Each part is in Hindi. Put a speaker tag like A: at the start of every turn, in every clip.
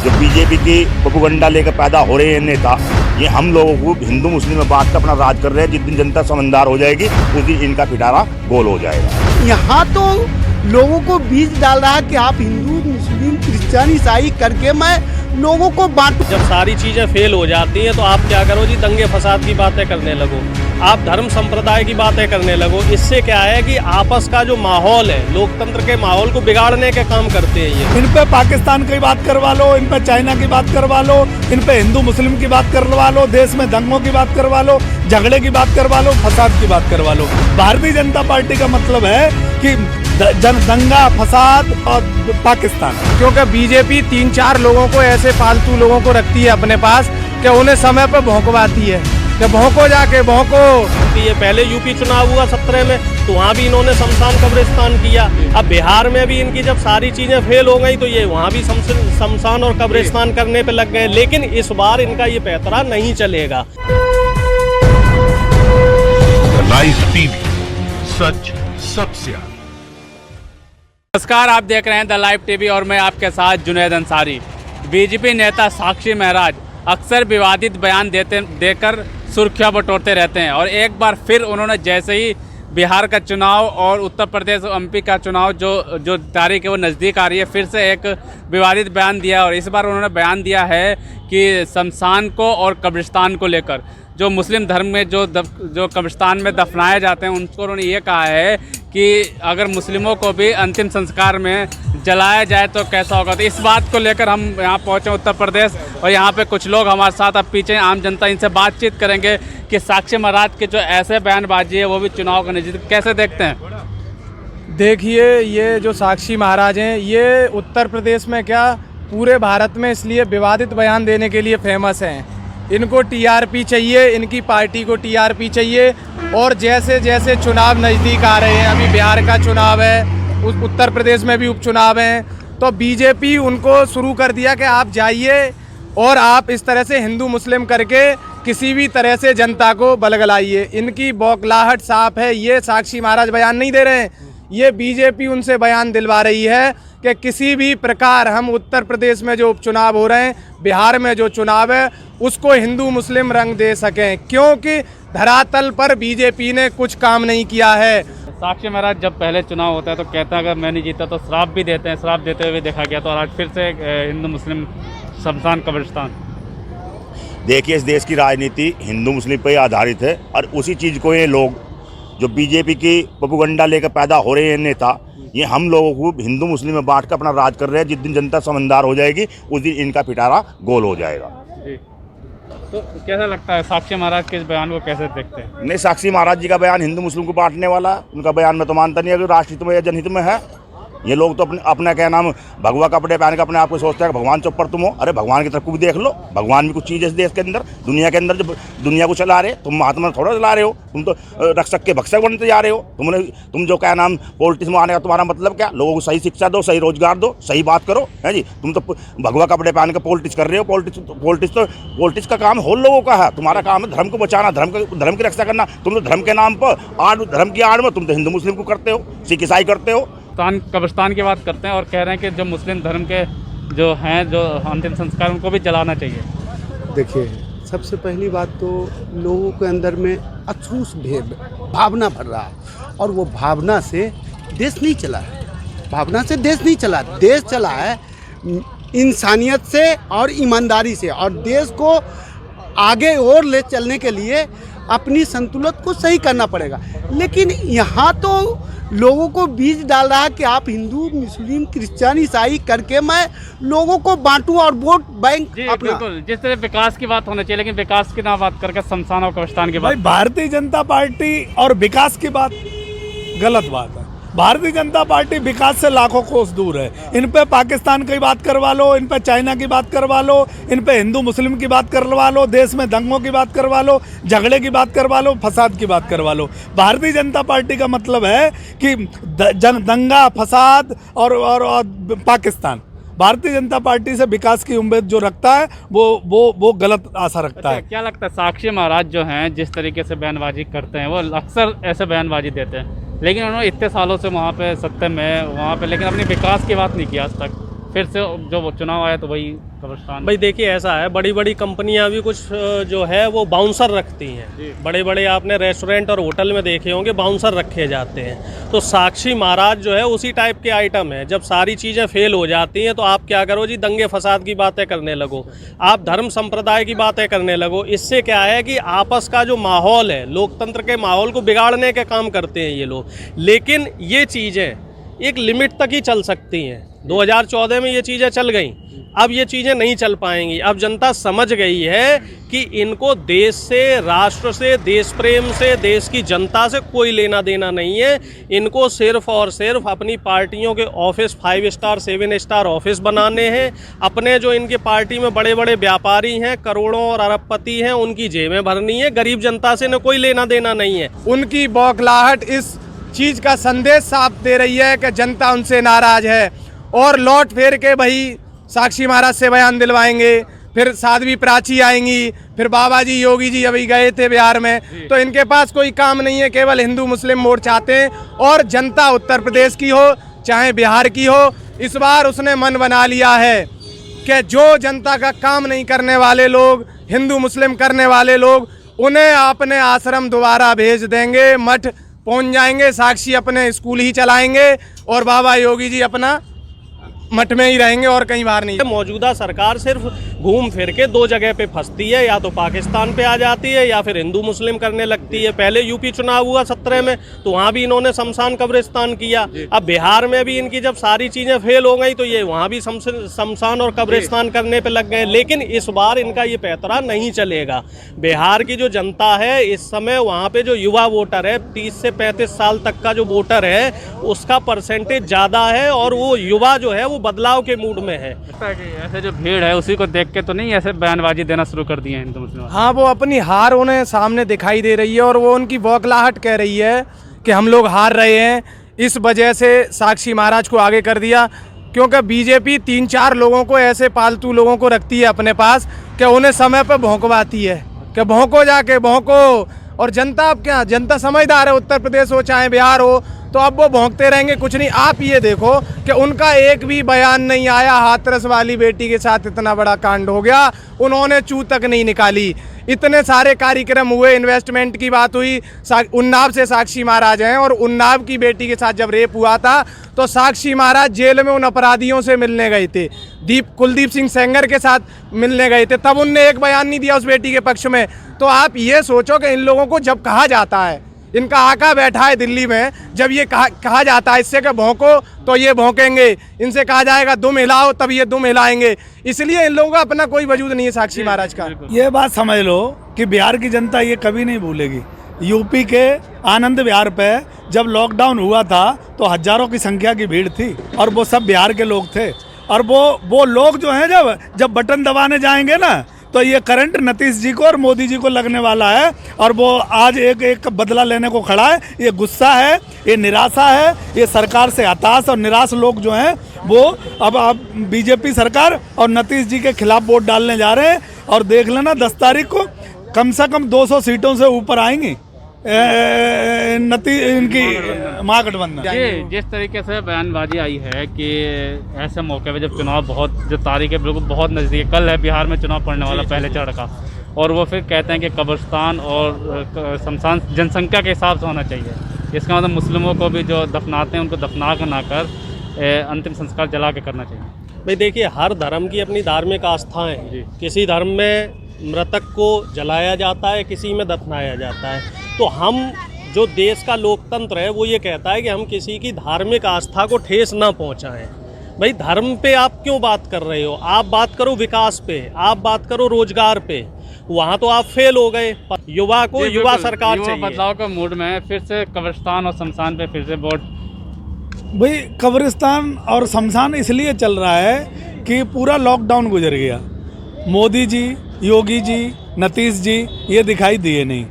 A: जो बीजेपी की प्रोपेगेंडा लेकर पैदा हो रहे हैं नेता, ये हम लोगों को हिंदू मुस्लिम में बांट कर अपना राज कर रहे हैं। जिस दिन जनता समझदार हो जाएगी उस दिन इनका पिटारा गोल हो जाएगा।
B: यहाँ तो लोगों को बीज डाल रहा है कि आप हिंदू मुस्लिम क्रिश्चियन ईसाई करके मैं लोगों को बांटू।
C: जब सारी चीजें फेल हो जाती हैं तो आप क्या करो जी, दंगे फसाद की बातें करने लगो, आप धर्म संप्रदाय की बातें करने लगो। इससे क्या है कि आपस का जो माहौल है, लोकतंत्र के माहौल को बिगाड़ने के काम करते हैं ये।
D: इन पे पाकिस्तान की बात करवा लो, इन पे चाइना की बात करवा लो, इन पे हिंदू मुस्लिम की बात करवा लो, देश में दंगों की बात करवा लो, झगड़े की बात करवा लो, फसाद की बात करवा लो। भारतीय जनता पार्टी का मतलब है कि दंगा फसाद और पाकिस्तान।
E: क्योंकि बीजेपी 3-4 लोगों को ऐसे फालतू लोगों को रखती है अपने पास कि उन्हें समय पर भौंकवाती है कि भौंको जाके भौंको।
C: ये पहले यूपी चुनाव हुआ 17 में, तो वहाँ भी इन्होंने शमशान कब्रिस्तान किया। अब बिहार में भी इनकी जब सारी चीजें फेल हो गई तो ये वहाँ भी शमशान और कब्रिस्तान करने पे लग गए। लेकिन इस बार इनका ये पैतरा नहीं चलेगा।
F: लाइव टीवी, सच सबसे आगे।
G: नमस्कार, आप देख रहे हैं द लाइव टीवी और मैं आपके साथ जुनैद अंसारी। बीजेपी नेता साक्षी महराज अक्सर विवादित बयान देकर सुर्खियां बटोरते रहते हैं और एक बार फिर उन्होंने जैसे ही बिहार का चुनाव और उत्तर प्रदेश एमपी का चुनाव जो तारीख है वो नज़दीक आ रही है, फिर से एक विवादित बयान दिया और इस बार उन्होंने बयान दिया है कि शमशान को और कब्रिस्तान को लेकर जो मुस्लिम धर्म में जो कब्रिस्तान में दफनाए जाते हैं उनको उन्होंने ये कहा है कि अगर मुस्लिमों को भी अंतिम संस्कार में जलाया जाए तो कैसा होगा। तो इस बात को लेकर हम यहाँ पहुँचे उत्तर प्रदेश और यहाँ पे कुछ लोग हमारे साथ अब पीछे आम जनता, इनसे बातचीत करेंगे कि साक्षी महाराज के जो ऐसे बयानबाजी है वो भी चुनाव का नज़दीक कैसे देखते हैं।
E: देखिए, ये जो साक्षी महाराज हैं ये उत्तर प्रदेश में क्या पूरे भारत में इसलिए विवादित बयान देने के लिए फेमस हैं। इनको टीआरपी चाहिए, इनकी पार्टी को टीआरपी चाहिए। और जैसे जैसे चुनाव नज़दीक आ रहे हैं, अभी बिहार का चुनाव है, उत्तर प्रदेश में भी उपचुनाव हैं, तो बीजेपी उनको शुरू कर दिया कि आप जाइए और आप इस तरह से हिंदू मुस्लिम करके किसी भी तरह से जनता को बलगलाइए। इनकी बौखलाहट साफ है। ये साक्षी महाराज बयान नहीं दे रहे हैं, ये बीजेपी उनसे बयान दिलवा रही है कि किसी भी प्रकार हम उत्तर प्रदेश में जो उपचुनाव हो रहे हैं, बिहार में जो चुनाव है, उसको हिंदू मुस्लिम रंग दे सकें, क्योंकि धरातल पर बीजेपी ने कुछ काम नहीं किया है।
G: साक्षी महाराज जब पहले चुनाव होता है तो कहते हैं अगर मैं नहीं जीता तो श्राप भी देते हैं, श्राप देते हुए देखा गया। तो आज फिर से हिंदू मुस्लिम शमशान कब्रिस्तान।
A: देखिए, इस देश की राजनीति हिंदू मुस्लिम पर आधारित है और उसी चीज़ को ये लोग जो बीजेपी की प्रोपेगेंडा लेकर पैदा हो रहे हैं नेता, ये हम लोगों को हिंदू मुस्लिम में बांट कर अपना राज कर रहे हैं। जिस दिन जनता समझदार हो जाएगी उस दिन इनका पिटारा गोल हो जाएगा।
G: जी, तो कैसा लगता है साक्षी महाराज के इस बयान को कैसे देखते हैं?
A: नहीं, साक्षी महाराज जी का बयान हिंदू मुस्लिम को बांटने वाला है। उनका बयान मैं तो मानता नहीं है कि राष्ट्रहित में या जनहित में है। ये लोग तो अपना क्या नाम भगवा कपड़े पहन के अपने आप को सोचते हैं कि भगवान चुप पर तुम हो। अरे भगवान की तरफ को भी देख लो, भगवान भी कुछ चीज़ है इस देश के अंदर, दुनिया के अंदर जो दुनिया को चला रहे। तुम महात्मा थोड़ा चला रहे हो, तुम तो रक्षक के भक्षक बनते जा रहे हो। तुम जो क्या नाम पॉलिटिक्स में आने का तुम्हारा मतलब क्या? लोगों को सही शिक्षा दो, सही रोजगार दो, सही बात करो, है जी। तुम तो भगवा कपड़े पहन के पॉलिटिक्स कर रहे हो। पॉलिटिक्स का काम हो लोगों का है। तुम्हारा काम है धर्म को बचाना, धर्म की रक्षा करना। तुम तो धर्म के नाम पर धर्म की आड़ में तुम तो हिंदू मुस्लिम को करते हो, सिख ईसाई करते हो।
G: कब्रिस्तान की बात करते हैं और कह रहे हैं कि जो मुस्लिम धर्म के जो हैं जो अंतिम संस्कार उनको भी जलाना चाहिए।
B: देखिए, सबसे पहली बात तो लोगों के अंदर में अछूत भावना भर रहा है और वो भावना से देश नहीं चला है। भावना से देश नहीं चला, देश चला है इंसानियत से और ईमानदारी से। और देश को आगे और ले चलने के लिए अपनी संतुलन को सही करना पड़ेगा। लेकिन यहाँ तो लोगों को बीज डाल रहा है कि आप हिंदू मुस्लिम क्रिश्चियन ईसाई करके मैं लोगों को बांटूं और वोट बैंक अपना।
G: बिल्कुल, जिस तरह विकास की बात होनी चाहिए, लेकिन विकास की ना बात करके शमशान और कब्रिस्तान की बात।
D: भारतीय जनता पार्टी और विकास की बात गलत बात है। भारतीय जनता पार्टी विकास से लाखों कोस दूर है। इन पे पाकिस्तान की बात करवा लो, इन पे चाइना की बात करवा लो, इन पे हिंदू मुस्लिम की बात करवा लो, देश में दंगों की बात करवा लो, झगड़े की बात करवा लो, फसाद की बात करवा लो। भारतीय जनता पार्टी का मतलब है कि दंगा फसाद और पाकिस्तान। भारतीय जनता पार्टी से विकास की उम्मीद जो रखता है वो गलत आशा रखता है।
G: क्या लगता है साक्षी महाराज जो हैं जिस तरीके से बयानबाजी करते हैं, वो अक्सर ऐसे बयानबाजी देते हैं, लेकिन उन्होंने इतने सालों से वहाँ पे सत्ता में वहाँ पे, लेकिन अपनी विकास की बात नहीं की आज तक। फिर से जो चुनाव आया तो वही कब्रिस्तान।
C: भाई देखिए ऐसा है, बड़ी बड़ी कंपनियां भी कुछ जो है वो बाउंसर रखती हैं। बड़े बड़े आपने रेस्टोरेंट और होटल में देखे होंगे बाउंसर रखे जाते हैं। तो साक्षी महाराज जो है उसी टाइप के आइटम है। जब सारी चीज़ें फेल हो जाती हैं तो आप क्या करो जी, दंगे फसाद की बातें करने लगो, आप धर्म संप्रदाय की बातें करने लगो। इससे क्या है कि आपस का जो माहौल है, लोकतंत्र के माहौल को बिगाड़ने के काम करते हैं ये लोग। लेकिन ये चीज़ें एक लिमिट तक ही चल सकती हैं। 2014 में ये चीज़ें चल गईं, अब ये चीज़ें नहीं चल पाएंगी। अब जनता समझ गई है कि इनको देश से, राष्ट्र से, देश प्रेम से, देश की जनता से कोई लेना देना नहीं है। इनको सिर्फ और सिर्फ अपनी पार्टियों के ऑफिस 5 स्टार 7 स्टार ऑफिस बनाने हैं। अपने जो इनके पार्टी में बड़े बड़े व्यापारी हैं, करोड़ों और अरबपति हैं, उनकी जेबें भरनी है। गरीब जनता से न कोई लेना देना नहीं है।
E: उनकी बौखलाहट इस चीज़ का संदेश साफ दे रही है कि जनता उनसे नाराज़ है और लौट फेर के भाई साक्षी महाराज से बयान दिलवाएंगे, फिर साध्वी प्राची आएंगी, फिर बाबा जी योगी जी अभी गए थे बिहार में। तो इनके पास कोई काम नहीं है, केवल हिंदू मुस्लिम वोट चाहते हैं। और जनता उत्तर प्रदेश की हो चाहे बिहार की हो, इस बार उसने मन बना लिया है कि जो जनता का काम नहीं करने वाले लोग, हिंदू मुस्लिम करने वाले लोग, उन्हें अपने आश्रम दोबारा भेज देंगे, मठ पहुंच जाएंगे। साक्षी अपने स्कूल ही चलाएंगे और बाबा योगी जी अपना मठ में ही रहेंगे और कहीं बाहर नहीं।
C: मौजूदा सरकार सिर्फ घूम फिर के 2 जगह पे फंसती है, या तो पाकिस्तान पे आ जाती है या फिर हिंदू मुस्लिम करने लगती है। पहले यूपी चुनाव हुआ 17 में, तो वहाँ भी इन्होंने शमशान कब्रिस्तान किया। अब बिहार में भी इनकी जब सारी चीज़ें फेल हो गई तो ये वहाँ भी शमशान और कब्रिस्तान करने पे लग गए। लेकिन इस बार इनका ये पैतरा नहीं चलेगा। बिहार की जो जनता है इस समय, वहाँ पे जो युवा वोटर है, 30 से 35 साल तक का जो वोटर है, उसका परसेंटेज ज़्यादा है और वो युवा जो है वो बदलाव के मूड में है।
G: ऐसे जो भीड़ है उसी को देख के तो नहीं ऐसे बयानबाजी देना शुरू कर दिए हैं हिंदू मुस्लिम।
E: हाँ, वो अपनी हार उन्हें सामने दिखाई दे रही है और वो उनकी बौखलाहट कह रही है कि हम लोग हार रहे हैं। इस वजह से साक्षी महाराज को आगे कर दिया, क्योंकि बीजेपी 3-4 लोगों को, ऐसे पालतू लोगों को रखती है अपने पास कि उन्हें समय पर भौंकवाती है कि भौंको, जाके भौंको। और जनता, अब क्या, जनता समझदार है, उत्तर प्रदेश हो चाहे बिहार हो, तो अब वो भौंकते रहेंगे, कुछ नहीं। आप ये देखो कि उनका एक भी बयान नहीं आया। हाथरस वाली बेटी के साथ इतना बड़ा कांड हो गया, उन्होंने चू तक नहीं निकाली। इतने सारे कार्यक्रम हुए, इन्वेस्टमेंट की बात हुई, उन्नाव से साक्षी महाराज हैं और उन्नाव की बेटी के साथ जब रेप हुआ था तो साक्षी महाराज जेल में उन अपराधियों से मिलने गए थे, कुलदीप सिंह सेंगर के साथ मिलने गए थे, तब उनने एक बयान नहीं दिया उस बेटी के पक्ष में। तो आप ये सोचो कि इन लोगों को जब कहा जाता है, इनका आका बैठा है दिल्ली में, जब ये कहा जाता है इससे कि भौंको तो ये भौंकेंगे, इनसे कहा जाएगा दुम हिलाओ तब ये दुम हिलाएंगे। इसलिए इन लोगों का अपना कोई वजूद नहीं है साक्षी महाराज का।
D: ये बात समझ लो कि बिहार की जनता ये कभी नहीं भूलेगी। यूपी के आनंद विहार पे जब लॉकडाउन हुआ था तो हजारों की संख्या की भीड़ थी और वो सब बिहार के लोग थे। और वो लोग जो हैं जब बटन दबाने जाएंगे ना तो ये करंट नीतीश जी को और मोदी जी को लगने वाला है और वो आज एक बदला लेने को खड़ा है। ये गुस्सा है, ये निराशा है, ये सरकार से हताश और निराश लोग जो हैं वो अब बीजेपी सरकार और नीतीश जी के खिलाफ वोट डालने जा रहे हैं। और देख लेना 10 तारीख को कम से कम 200 सीटों से ऊपर आएंगी इनकी महागठबंधन।
G: जिस तरीके से बयानबाजी आई है कि ऐसे मौके पे जब चुनाव जो तारीख है बिल्कुल बहुत नज़दीक है, कल है बिहार में चुनाव पड़ने वाला पहले चरण का, और वो फिर कहते हैं कि कब्रिस्तान और शमशान जनसंख्या के हिसाब से होना चाहिए। इसका मतलब मुस्लिमों को भी जो दफनाते हैं उनको दफना कर ना कर अंतिम संस्कार जला के करना चाहिए।
C: भाई देखिए, हर धर्म की अपनी धार्मिक आस्थाएं हैं। किसी धर्म में मृतक को जलाया जाता है, किसी में दफनाया जाता है। तो हम जो देश का लोकतंत्र है वो ये कहता है कि हम किसी की धार्मिक आस्था को ठेस ना पहुंचाएं। भाई धर्म पे आप क्यों बात कर रहे हो? आप बात करो विकास पे, आप बात करो रोजगार पे। वहाँ तो आप फेल हो गए। युवा को युवा सरकार चाहिए।
G: बदलाव का मूड में फिर से कब्रिस्तान और शमशान पे फिर से वोट।
D: भाई कब्रिस्तान और शमशान इसलिए चल रहा है कि पूरा लॉकडाउन गुजर गया, मोदी जी, योगी जी, नीतीश जी ये दिखाई दिए नहीं।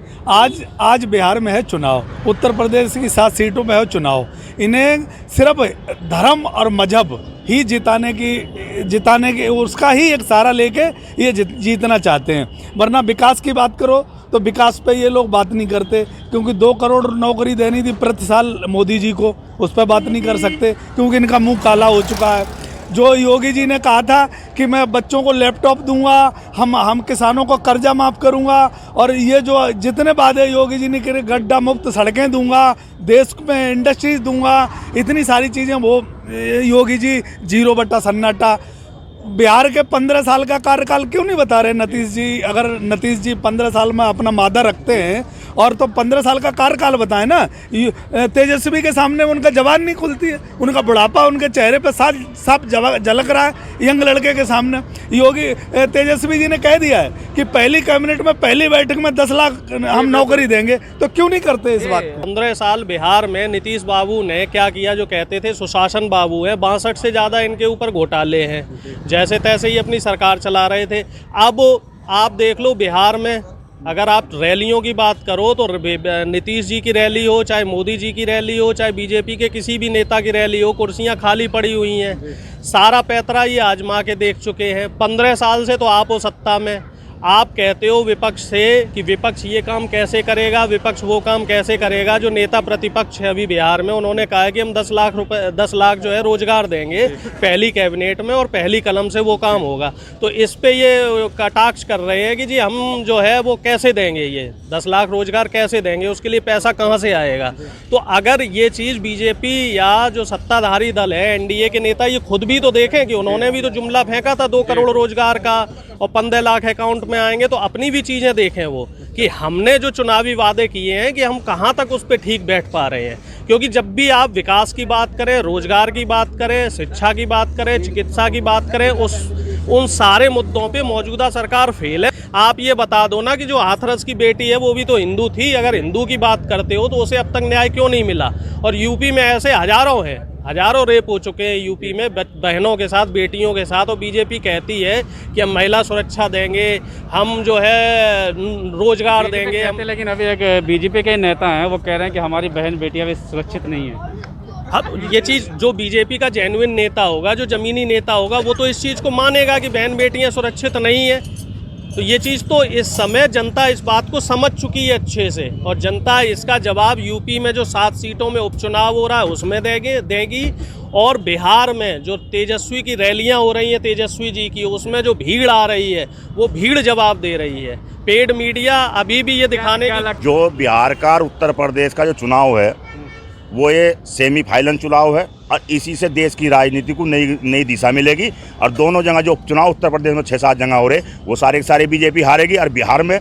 D: आज बिहार में है चुनाव, उत्तर प्रदेश की 7 सीटों में है चुनाव। इन्हें सिर्फ धर्म और मजहब ही जिताने की उसका ही एक सहारा लेके ये जीतना चाहते हैं। वरना विकास की बात करो तो विकास पे ये लोग बात नहीं करते, क्योंकि 2 करोड़ नौकरी देनी थी प्रति साल मोदी जी को, उस पर बात नहीं कर सकते क्योंकि इनका मुंह काला हो चुका है। जो योगी जी ने कहा था कि मैं बच्चों को लैपटॉप दूंगा, हम किसानों को कर्जा माफ़ करूंगा, और ये जो जितने वादे योगी जी ने करे, गड्ढा मुक्त सड़कें दूंगा, देश में इंडस्ट्रीज दूंगा, इतनी सारी चीज़ें वो योगी जी 0 सन्नाटा। बिहार के 15 साल का कार्यकाल क्यों नहीं बता रहे नीतीश जी? अगर नीतीश जी 15 साल में अपना मादा रखते हैं और तो 15 साल का कार्यकाल बताएं ना। तेजस्वी के सामने उनका जवान नहीं खुलती है, उनका बुढ़ापा उनके चेहरे पे साफ झलक रहा है यंग लड़के के सामने। योगी तेजस्वी जी ने कह दिया है कि पहली कैबिनेट में पहली बैठक में 10 लाख हम नौकरी देंगे, तो क्यों नहीं करते इस बात को?
C: 15 साल बिहार में नीतीश बाबू ने क्या किया? जो कहते थे सुशासन बाबू है, 62 से ज़्यादा इनके ऊपर घोटाले हैं, जैसे तैसे ही अपनी सरकार चला रहे थे। अब आप देख लो बिहार में, अगर आप रैलियों की बात करो तो नीतीश जी की रैली हो, चाहे मोदी जी की रैली हो, चाहे बीजेपी के किसी भी नेता की रैली हो, कुर्सियां खाली पड़ी हुई हैं। सारा पैतरा ये आजमा के देख चुके हैं। 15 साल से तो आप हो सत्ता में, आप कहते हो विपक्ष से कि विपक्ष ये काम कैसे करेगा, विपक्ष वो काम कैसे करेगा। जो नेता प्रतिपक्ष है अभी बिहार में, उन्होंने कहा है कि हम 10 लाख जो है रोजगार देंगे पहली कैबिनेट में, और पहली कलम से वो काम होगा। तो इस पे ये कटाक्ष कर रहे हैं कि जी हम जो है वो कैसे देंगे, ये 10 लाख रोजगार कैसे देंगे, उसके लिए पैसा कहाँ से आएगा। तो अगर ये चीज़ बीजेपी या जो सत्ताधारी दल है, एनडीए के नेता, ये खुद भी तो देखें कि उन्होंने भी तो जुमला फेंका था 2 करोड़ रोजगार का और 15 लाख अकाउंट में आएंगे। तो अपनी भी चीज़ें देखें वो कि हमने जो चुनावी वादे किए हैं कि हम कहाँ तक उस पर ठीक बैठ पा रहे हैं। क्योंकि जब भी आप विकास की बात करें, रोजगार की बात करें, शिक्षा की बात करें, चिकित्सा की बात करें, उन सारे मुद्दों पे मौजूदा सरकार फेल है। आप ये बता दो ना कि जो हाथरस की बेटी है वो भी तो हिंदू थी। अगर हिंदू की बात करते हो तो उसे अब तक न्याय क्यों नहीं मिला? और यूपी में ऐसे हजारों हैं, हजारों रेप हो चुके हैं यूपी में बहनों के साथ, बेटियों के साथ। और बीजेपी कहती है कि हम महिला सुरक्षा देंगे, हम जो है रोजगार देंगे।
G: लेकिन अभी एक बीजेपी के नेता हैं, वो कह रहे हैं कि हमारी बहन बेटियां भी सुरक्षित नहीं है।
C: अब ये चीज़ जो बीजेपी का जेन्युइन नेता होगा, जो ज़मीनी नेता होगा, वो तो इस चीज़ को मानेगा कि बहन बेटियां सुरक्षित नहीं है। तो ये चीज़ तो इस समय जनता इस बात को समझ चुकी है अच्छे से, और जनता इसका जवाब यूपी में जो 7 सीटों में उपचुनाव हो रहा है उसमें देगी। और बिहार में जो तेजस्वी की रैलियां हो रही हैं, तेजस्वी जी की, उसमें जो भीड़ आ रही है वो भीड़ जवाब दे रही है। पेड मीडिया अभी भी ये दिखाने का
A: जो बिहार का और उत्तर प्रदेश का जो चुनाव है वो ये सेमीफाइनल चुनाव है, और इसी से देश की राजनीति को नई दिशा मिलेगी। और दोनों जगह जो उपचुनाव उत्तर प्रदेश में 6-7 जगह हो रहे, वो सारे बीजेपी हारेगी, और बिहार में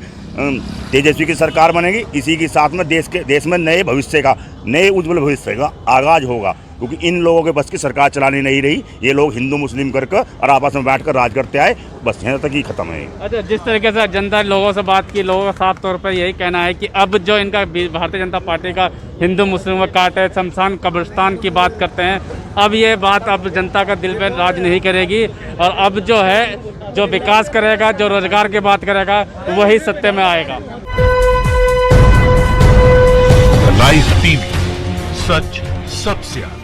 A: तेजस्वी की सरकार बनेगी। इसी के साथ में देश में नए उज्जवल भविष्य का आगाज होगा। क्योंकि इन लोगों के बस की सरकार चलानी नहीं रही, ये लोग हिंदू मुस्लिम करके और आपस में बैठकर राज करते आए, बस यहाँ तक ही खत्म है।
G: अच्छा, जिस तरीके से जनता लोगों से बात की, लोगों का साफ तौर पर यही कहना है कि अब जो इनका भारतीय जनता पार्टी का हिंदू मुस्लिम काट है, शमशान कब्रिस्तान की बात करते हैं, अब ये बात अब जनता का दिल पर राज नहीं करेगी। और अब जो है, जो विकास करेगा, जो रोजगार की बात करेगा, वही सत्य में आएगा।
F: लाइव टीवी, सच सबसे आगे।